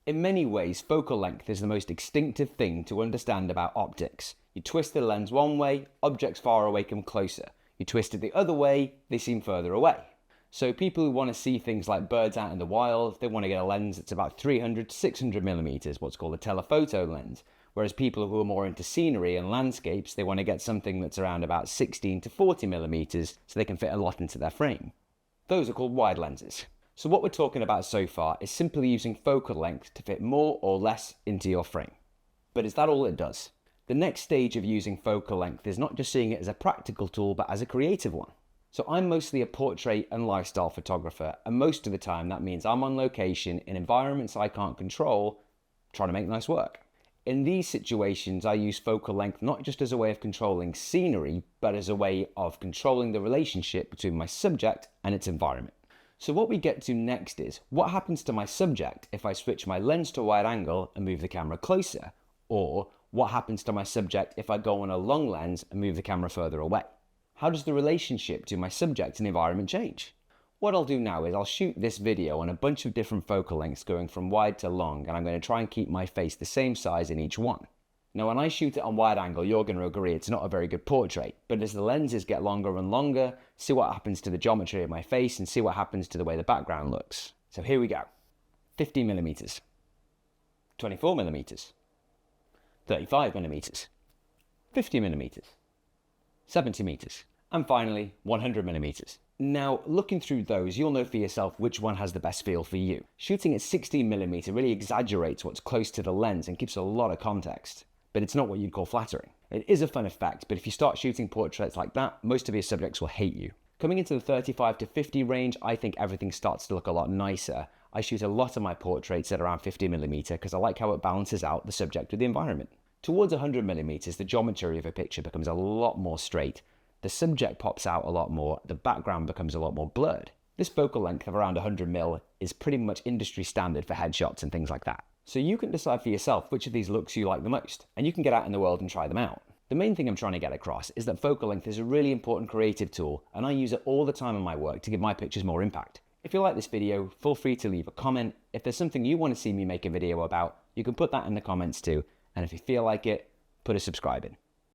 In many ways, focal length is the most instinctive thing to understand about optics. You twist the lens one way, objects far away come closer. You twist it the other way, they seem further away. So people who want to see things like birds out in the wild, they want to get a lens that's about 300 to 600 millimeters, what's called a telephoto lens. Whereas people who are more into scenery and landscapes, they want to get something that's around about 16 to 40 millimeters so they can fit a lot into their frame. Those are called wide lenses. So what we're talking about so far is simply using focal length to fit more or less into your frame. But is that all it does? The next stage of using focal length is not just seeing it as a practical tool, but as a creative one. So I'm mostly a portrait and lifestyle photographer, and most of the time that means I'm on location in environments I can't control, trying to make nice work. In these situations, I use focal length not just as a way of controlling scenery, but as a way of controlling the relationship between my subject and its environment. So what we get to next is, what happens to my subject if I switch my lens to wide angle and move the camera closer? Or what happens to my subject if I go on a long lens and move the camera further away? How does the relationship to my subject and environment change? What I'll do now is I'll shoot this video on a bunch of different focal lengths going from wide to long, and I'm going to try and keep my face the same size in each one. Now when I shoot it on wide angle, you're going to agree it's not a very good portrait, but as the lenses get longer and longer, see what happens to the geometry of my face and see what happens to the way the background looks. So here we go. 50 millimeters, 24 millimeters, 35 millimeters, 50 millimeters, 70 meters, and finally 100 millimeters. Now, looking through those, you'll know for yourself which one has the best feel for you. Shooting at 16mm really exaggerates what's close to the lens and gives a lot of context, but it's not what you'd call flattering. It is a fun effect, but if you start shooting portraits like that, most of your subjects will hate you. Coming into the 35 to 50 range, I think everything starts to look a lot nicer. I shoot a lot of my portraits at around 50mm because I like how it balances out the subject with the environment. Towards 100mm, the geometry of a picture becomes a lot more straight. The subject pops out a lot more, the background becomes a lot more blurred. This focal length of around 100mm is pretty much industry standard for headshots and things like that. So you can decide for yourself which of these looks you like the most, and you can get out in the world and try them out. The main thing I'm trying to get across is that focal length is a really important creative tool, and I use it all the time in my work to give my pictures more impact. If you like this video, feel free to leave a comment. If there's something you want to see me make a video about, you can put that in the comments too, and if you feel like it, put a subscribe in.